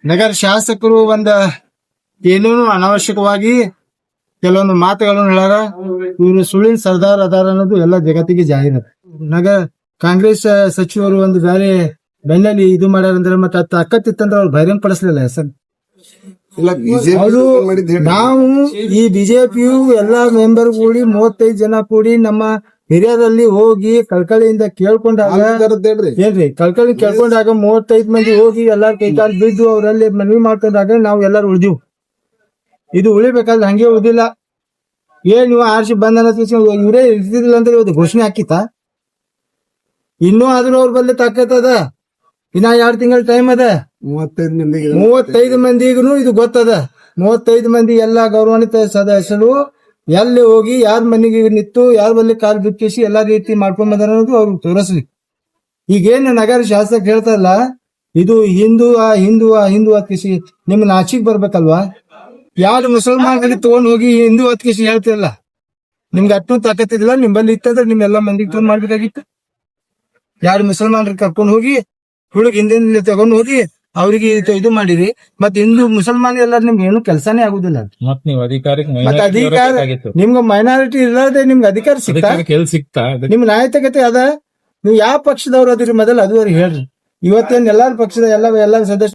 ನಗರ ಶಾಸಕರು ಏನೇನು ಅನಾವಶ್ಯಕವಾಗಿ ಕೆಲವೊಂದು ಮಾತುಗಳನ್ನು ಹೇಳಾರ. ಇವರು ಸುಳ್ಳಿನ ಸರ್ದಾರ್ ಅದಾರ ಅನ್ನೋದು ಎಲ್ಲ ಜಗತ್ತಿಗೆ ಜಾಹೀರಾತು. ಕಾಂಗ್ರೆಸ್ ಸಚಿವರು ಬೇರೆ ಬೆನ್ನಲ್ಲಿ ಇದು ಮಾಡ್ಯಾರಂದ್ರೆ ಮತ್ತೆ ಅಕ್ಕತ್ತಿತ್ತಂದ್ರೆ ಅವ್ರು ಬಹಿರಂಗ ಪಡಿಸ್ಲಿಲ್ಲ ಹೆಸರು. ನಾವು ಈ ಬಿಜೆಪಿಯು ಎಲ್ಲಾ ಮೆಂಬರ್ ಕೂಡಿ 35 ಜನ ಕೂಡಿ ನಮ್ಮ ಹಿರಿಯರಲ್ಲಿ ಹೋಗಿ ಕಳ್ಕಳಿಯಿಂದ ಕೇಳ್ಕೊಂಡಾಗ ಏನ್ರಿ ಕಳ್ಕಳಿ ಕೇಳ್ಕೊಂಡಾಗ 35 ಮಂದಿ ಹೋಗಿ ಎಲ್ಲಾರು ಕೈಕಾಲು ಬಿದ್ದು ಅವರಲ್ಲಿ ಮನವಿ ಮಾಡ್ಕೊಂಡಾಗ ನಾವು ಎಲ್ಲಾರು ಉಳಿದಿವ್. ಇದು ಉಳಿಬೇಕಾದ್ರೆ ಹಂಗೆ ಉಳಿದಿಲ್ಲ. ನೀವು ಆರ್ಸಿ ಬಂದ ಇವರೇ ಇರ್ತಿದಿಲ್ಲ ಅಂದ್ರೆ ಇವತ್ತು ಘೋಷಣೆ ಹಾಕಿತ್ತ. ಇನ್ನೂ ಆದ್ರೂ ಅವ್ರ ಬಲ್ಲಿ ತಾಕತ್ತದ. ಇನ್ನ 2 ತಿಂಗಳ ಟೈಮ್ ಅದ. 35 ಮಂದಿಗೂ ಇದು ಗೊತ್ತದ. 35 ಮಂದಿ ಎಲ್ಲಾ ಗೌರವಾನ್ವಿತ ಸದಸ್ಯರು ಎಲ್ಲಿ ಹೋಗಿ ಯಾರ ಮನೆಗೆ ನಿಂತು ಯಾರ ಬಲ್ಲಿ ಕಾಲ್ ಬಿಚ್ಚಿಸಿ ಎಲ್ಲಾ ರೀತಿ ಮಾಡ್ಕೊಂಡ್ ಬಂದಾರ ಅನ್ನೋದು ಅವ್ರಿಗೆ ತೋರಿಸ್ಲಿ. ಈಗೇನು ನಗರ ಶಾಸಕ ಹೇಳ್ತಾರಲ್ಲ ಇದು ಹಿಂದೂ ಹತ್ಕಿಸಿ ನಿಮ್ ನಾಚಿಕ್ ಬರ್ಬೇಕಲ್ವಾ. ಯಾರು ಮುಸಲ್ಮಾನರಿಗೆ ತಗೊಂಡ್ ಹೋಗಿ ಹಿಂದೂ ಹತ್ಕಿಸಿ ಹೇಳ್ತಿರಲ್ಲ. ನಿಮ್ಗೆ ಅಟ್ಟು ತಾಕತ್ತಿದಿಲ್ಲ. ನಿಮ್ಮಲ್ಲಿ ಇತ್ತಂದ್ರೆ ನಿಮ್ಮೆಲ್ಲಾ ಮಂದಿಗೆ ತಗೊಂಡ್ ಮಾಡ್ಬೇಕಾಗಿತ್ತು. ಯಾರು ಮುಸಲ್ಮಾನರಿಗೆ ಕರ್ಕೊಂಡು ಹೋಗಿ ಹುಡುಗ ಹಿಂದಿನ ತಗೊಂಡು ಹೋಗಿ ಅವ್ರಿಗೆ ಇದು ಮಾಡಿರಿ. ಮತ್ತೆ ಹಿಂದೂ ಮುಸಲ್ಮಾನ ಎಲ್ಲ ನಿಮ್ಗೆ ಏನು ಕೆಲಸನೇ ಆಗುದಿಲ್ಲ. ಅಧಿಕಾರ ನಿಮ್ಗೆ ಮೈನಾರಿಟಿ ಇಲ್ಲದೆ ನಿಮ್ಗೆ ಅಧಿಕಾರ ಸಿಗ್ತಾ ನಿಮ್ ನಾಯಕತೆ ಅದ. ನೀವು ಯಾವ ಪಕ್ಷದವ್ರು ಅದಿರಿ ಮೊದಲು ಅದು ಅವ್ರಿಗೆ ಹೇಳ್ರಿ. ಇವತ್ತೇನ್ ಎಲ್ಲಾರ ಪಕ್ಷದ ಎಲ್ಲ ಸದಸ್ಯ